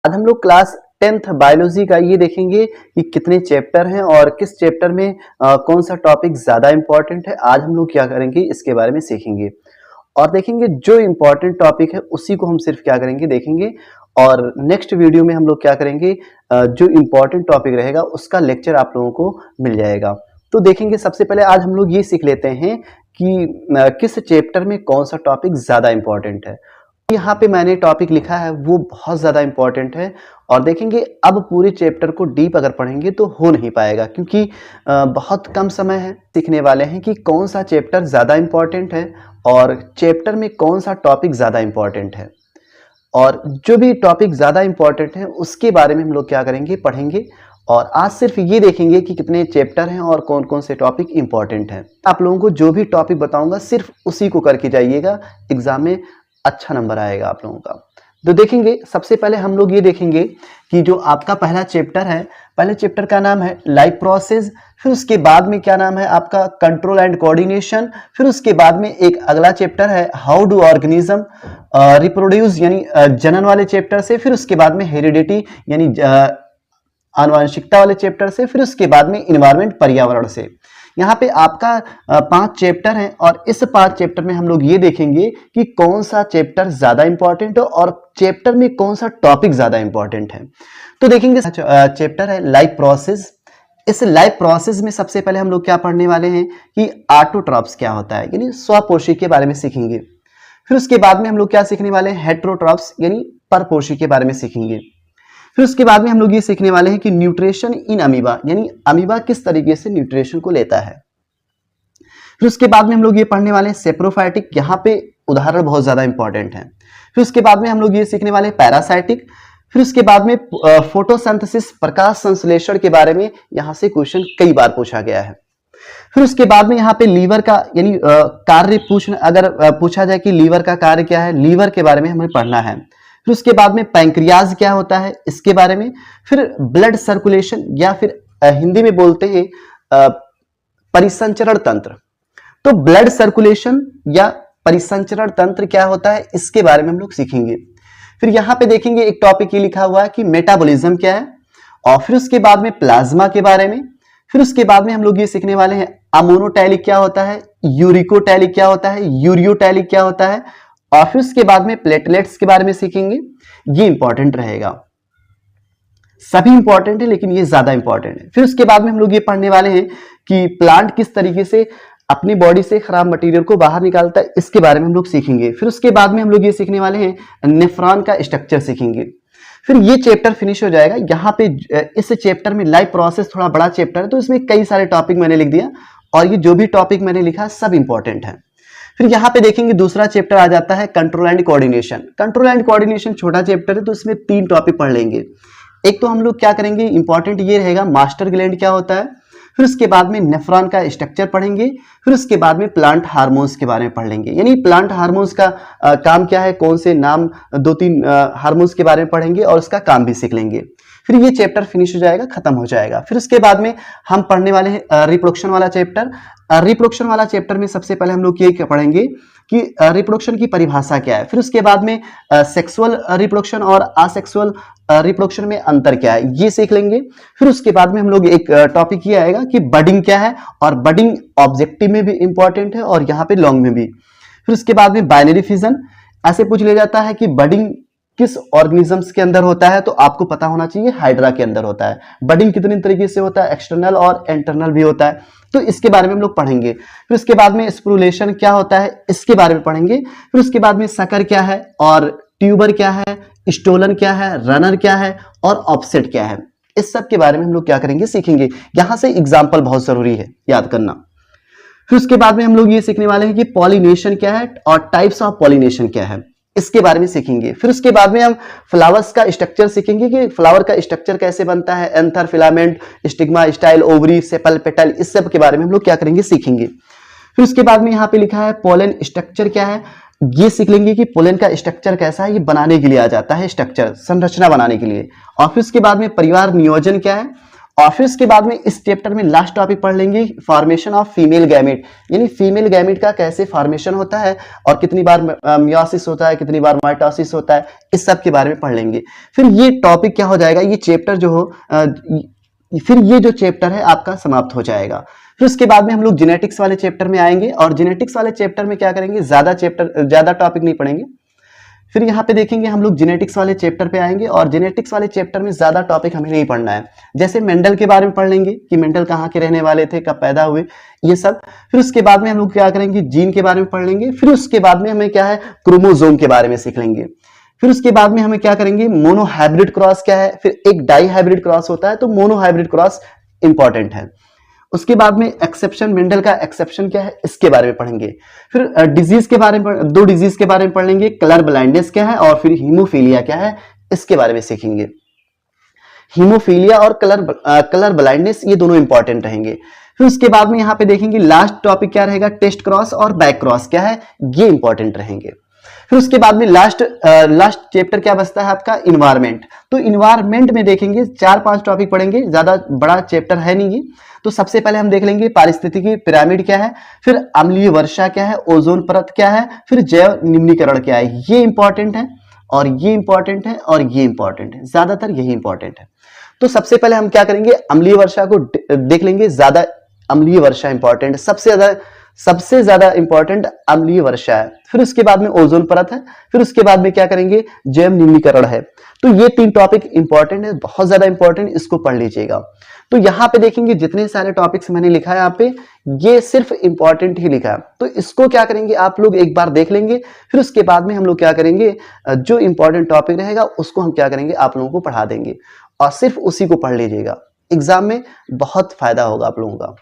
आज हम लोग क्लास 10th बायोलॉजी का ये देखेंगे कि कितने चैप्टर हैं और किस चैप्टर में कौन सा टॉपिक ज्यादा इंपॉर्टेंट है। आज हम लोग क्या करेंगे इसके बारे में सीखेंगे और देखेंगे जो इंपॉर्टेंट टॉपिक है उसी को हम सिर्फ क्या करेंगे देखेंगे। और नेक्स्ट वीडियो में हम लोग क्या करेंगे, जो इंपॉर्टेंट टॉपिक रहेगा उसका लेक्चर आप लोगों को मिल जाएगा। तो देखेंगे सबसे पहले आज हम लोग ये सीख लेते हैं कि किस चैप्टर में कौन सा टॉपिक ज्यादा इंपॉर्टेंट है। यहाँ पे मैंने टॉपिक लिखा है वो बहुत ज्यादा इंपॉर्टेंट है और देखेंगे अब पूरे चैप्टर को डीप अगर पढ़ेंगे तो हो नहीं पाएगा, क्योंकि बहुत कम समय है। सीखने वाले हैं कि कौन सा चैप्टर ज्यादा इंपॉर्टेंट है और चैप्टर में कौन सा टॉपिक ज्यादा इंपॉर्टेंट है, और जो भी टॉपिक ज्यादा इंपॉर्टेंट है उसके बारे में हम लोग क्या करेंगे पढ़ेंगे। और आज सिर्फ ये देखेंगे कि कितने चैप्टर हैं और कौन कौन से टॉपिक इंपॉर्टेंट हैं। आप लोगों को जो भी टॉपिक बताऊंगा सिर्फ उसी को करके जाइएगा, एग्जाम में अच्छा नंबर आएगा आप लोगों का। तो देखेंगे सबसे पहले हम लोग ये देखेंगे कि जो आपका पहला चैप्टर है, पहले चैप्टर का नाम है लाइफ प्रोसेस। फिर उसके बाद में क्या नाम है आपका कंट्रोल एंड कोऑर्डिनेशन। फिर उसके बाद में एक अगला चैप्टर है हाउ डू ऑर्गेनिज्म रिप्रोड्यूस, यानी जनन वाले चैप्टर से। फिर उसके बाद में हेरिडिटी यानी आनुवंशिकता वाले चैप्टर से। फिर उसके बाद में इन्वायरमेंट पर्यावरण से। यहाँ पे आपका 5 चैप्टर हैं और इस 5 चैप्टर में हम लोग ये देखेंगे कि कौन सा चैप्टर ज्यादा इंपॉर्टेंट है और चैप्टर में कौन सा टॉपिक ज्यादा इंपॉर्टेंट है। तो देखेंगे चैप्टर है लाइफ प्रोसेस। इस लाइफ प्रोसेस में सबसे पहले हम लोग क्या पढ़ने वाले हैं कि ऑटोट्रॉप्स क्या होता है, यानी स्वपोषी के बारे में सीखेंगे। फिर उसके बाद में हम लोग क्या सीखने वाले हैं, हेट्रोट्रॉप्स यानी परपोषी के बारे में सीखेंगे। फिर उसके बाद में हम लोग ये सीखने वाले हैं कि न्यूट्रिशन इन अमीबा, यानी अमीबा किस तरीके से न्यूट्रिशन को लेता है। फिर उसके बाद में हम लोग ये पढ़ने वाले हैं सेप्रोफाइटिक, यहाँ पे उदाहरण बहुत ज्यादा इंपॉर्टेंट है। फिर उसके बाद में हम लोग ये सीखने वाले हैं पैरासाइटिक। फिर उसके बाद में फोटोसिंथेसिस प्रकाश संश्लेषण के बारे में यहाँ से क्वेश्चन कई बार पूछा गया है। फिर उसके बाद में यहाँ पे लीवर का यानी कार्य अगर पूछा जाए कि लीवर का कार्य क्या है, लीवर के बारे में हमें पढ़ना है। फिर उसके बाद में पैंक्रियाज क्या होता है इसके बारे में। फिर ब्लड सर्कुलेशन या फिर हिंदी में बोलते हैं परिसंचरण तंत्र। तो ब्लड सर्कुलेशन या परिसंचरण तंत्र क्या होता है इसके बारे में हम लोग सीखेंगे। फिर यहाँ पे देखेंगे एक टॉपिक ये लिखा हुआ है कि मेटाबॉलिज्म क्या है, और फिर उसके बाद में प्लाज्मा के बारे में। फिर उसके बाद में हम लोग ये सीखने वाले हैं अमोनोटैलिक क्या होता है, यूरिकोटैलिक क्या होता है, यूरियोटैलिक क्या होता है, और फिर उसके बाद में प्लेटलेट्स के बारे में सीखेंगे। ये इंपॉर्टेंट रहेगा, सभी इंपॉर्टेंट है लेकिन ये ज्यादा इंपॉर्टेंट है। फिर उसके बाद में हम लोग ये पढ़ने वाले हैं कि प्लांट किस तरीके से अपनी बॉडी से खराब मटेरियल को बाहर निकालता है, इसके बारे में हम लोग सीखेंगे। फिर उसके बाद में हम लोग ये सीखने वाले हैं नेफ्रॉन का स्ट्रक्चर सीखेंगे। फिर ये चैप्टर फिनिश हो जाएगा। यहाँ पे इस चैप्टर में लाइफ प्रोसेस थोड़ा बड़ा चैप्टर है तो इसमें कई सारे टॉपिक मैंने लिख दिया और ये जो भी टॉपिक मैंने लिखा सब इंपॉर्टेंट है। फिर यहाँ पे देखेंगे दूसरा चैप्टर आ जाता है control and coordination. Control and coordination छोटा चैप्टर है तो इसमें 3 टॉपिक पढ़ लेंगे। एक तो हम लोग क्या करेंगे, इंपॉर्टेंट ये रहेगा मास्टर ग्लैंड क्या होता है। फिर उसके बाद में नेफ्रॉन का स्ट्रक्चर पढ़ेंगे। फिर उसके बाद में प्लांट हार्मोन्स के बारे में पढ़ लेंगे, यानी प्लांट हार्मोन्स का काम क्या है, कौन से नाम 2-3 हार्मोन्स के बारे में पढ़ेंगे और उसका काम भी सीख लेंगे। फिर ये चैप्टर फिनिश हो जाएगा, खत्म हो जाएगा। फिर उसके बाद में हम पढ़ने वाले हैं रिप्रोडक्शन वाला चैप्टर। रिप्रोडक्शन वाला चैप्टर में सबसे पहले हम लोग ये पढ़ेंगे कि रिप्रोडक्शन की परिभाषा क्या है। फिर उसके बाद में सेक्सुअल रिप्रोडक्शन और असेक्सुअल रिप्रोडक्शन में अंतर क्या है ये सीख लेंगे। फिर उसके बाद में हम लोग एक टॉपिक ये आएगा कि बडिंग क्या है, और बडिंग ऑब्जेक्टिव में भी इंपॉर्टेंट है और यहाँ पे लॉन्ग में भी। फिर उसके बाद में बाइनरी फिजन, ऐसे पूछ लिया जाता है कि बडिंग किस ऑर्गेनिजम्स के अंदर होता है, तो आपको पता होना चाहिए हाइड्रा के अंदर होता है। बडिंग कितने तरीके से होता है, एक्सटर्नल और इंटरनल भी होता है, तो इसके बारे में हम लोग पढ़ेंगे। फिर उसके बाद में स्प्रूलेशन क्या होता है इसके बारे में पढ़ेंगे। फिर उसके बाद में सकर क्या है और ट्यूबर क्या है, स्टोलन क्या है, रनर क्या है और ऑफसेट क्या है, इस सब के बारे में हम लोग क्या करेंगे सीखेंगे। यहां से एग्जाम्पल बहुत जरूरी है याद करना। फिर उसके बाद में हम लोग ये सीखने वाले हैं कि पॉलिनेशन क्या है और टाइप्स ऑफ पॉलिनेशन क्या है, इसके बारे में सीखेंगे। फिर उसके बाद में हम फ्लावर्स का स्ट्रक्चर सीखेंगे कि फ्लावर का स्ट्रक्चर कैसे बनता है, anther, filament, stigma, style, ovary, sepal, petal, इस सब के बारे में हम लोग क्या करेंगे सीखेंगे। फिर उसके बाद में यहाँ पे लिखा है पोलन स्ट्रक्चर क्या है, ये सीख लेंगे कि पोलन का स्ट्रक्चर कैसा है, ये बनाने के लिए आ जाता है स्ट्रक्चर, संरचना बनाने के लिए। और फिर उसके बाद में परिवार नियोजन क्या है, और फिर उसके बाद में इस चैप्टर में लास्ट टॉपिक पढ़ लेंगे फॉर्मेशन ऑफ फीमेल गैमेट, यानी फीमेल गैमेट का कैसे फॉर्मेशन होता है और कितनी बार मियोसिस होता है, कितनी बार माइटोसिस होता है, इस सब के बारे में पढ़ लेंगे। फिर ये टॉपिक क्या हो जाएगा, ये चैप्टर जो हो फिर ये जो चैप्टर है आपका समाप्त हो जाएगा। फिर उसके बाद में हम लोग जेनेटिक्स वाले चैप्टर में आएंगे और जेनेटिक्स वाले चैप्टर में क्या करेंगे, ज्यादा टॉपिक नहीं पढ़ेंगे। फिर यहाँ पे देखेंगे हम लोग जेनेटिक्स वाले चैप्टर पे आएंगे और जेनेटिक्स वाले चैप्टर में ज्यादा टॉपिक हमें नहीं पढ़ना है। जैसे मेंडल के बारे में पढ़ लेंगे कि मेंडल कहाँ के रहने वाले थे, कब पैदा हुए, ये सब। फिर उसके बाद में हम लोग क्या करेंगे, जीन के बारे में पढ़ लेंगे। फिर उसके बाद में हमें क्या है, क्रोमोसोम के बारे में सीख लेंगे। फिर उसके बाद में हमें क्या करेंगे, मोनो हाइब्रिड क्रॉस क्या है, फिर एक डाई हाइब्रिड क्रॉस होता है, तो मोनो हाइब्रिड क्रॉस इंपॉर्टेंट है। उसके बाद में एक्सेप्शन, मेंडल का एक्सेप्शन क्या है, इसके बारे में पढ़ेंगे। फिर डिजीज के बारे में, दो डिजीज के बारे में पढ़ लेंगे, कलर ब्लाइंडनेस क्या है और फिर हीमोफीलिया क्या है, इसके बारे में सीखेंगे। हीमोफीलिया और कलर ब्लाइंडनेस ये दोनों इंपॉर्टेंट रहेंगे। फिर उसके बाद में यहाँ पे देखेंगे लास्ट टॉपिक क्या रहेगा, टेस्ट क्रॉस और बैक क्रॉस क्या है, ये इंपॉर्टेंट रहेंगे। फिर उसके बाद में लास्ट चैप्टर क्या बचता है आपका, इन्वायरमेंट। तो इन्वायरमेंट में देखेंगे 4-5 टॉपिक पढ़ेंगे, ज्यादा बड़ा चैप्टर है नहीं ये। तो सबसे पहले हम देख लेंगे पारिस्थितिकी पिरामिड क्या है, फिर अम्लीय वर्षा क्या है, ओजोन परत क्या है, फिर जैव निम्नीकरण क्या है, ये इंपॉर्टेंट है और ये इंपॉर्टेंट है और ये इंपॉर्टेंट है, ज्यादातर यही इंपॉर्टेंट है। तो सबसे पहले हम क्या करेंगे, अम्लीय वर्षा को देख लेंगे, ज्यादा अम्लीय वर्षा इंपॉर्टेंट, सबसे ज्यादा इंपॉर्टेंट अम्लीय वर्षा है। फिर उसके बाद में ओजोन परत है, फिर उसके बाद में क्या करेंगे, जैव निम्नीकरण है। तो ये 3 टॉपिक इंपॉर्टेंट है, बहुत ज्यादा इंपॉर्टेंट, इसको पढ़ लीजिएगा। तो यहाँ पे देखेंगे जितने सारे टॉपिक्स मैंने लिखा है यहाँ पे, ये सिर्फ इंपॉर्टेंट ही लिखा है। तो इसको क्या करेंगे, आप लोग एक बार देख लेंगे। फिर उसके बाद में हम लोग क्या करेंगे, जो इंपॉर्टेंट टॉपिक रहेगा उसको हम क्या करेंगे, आप लोगों को पढ़ा देंगे और सिर्फ उसी को पढ़ लीजिएगा। एग्जाम में बहुत फायदा होगा आप लोगों का।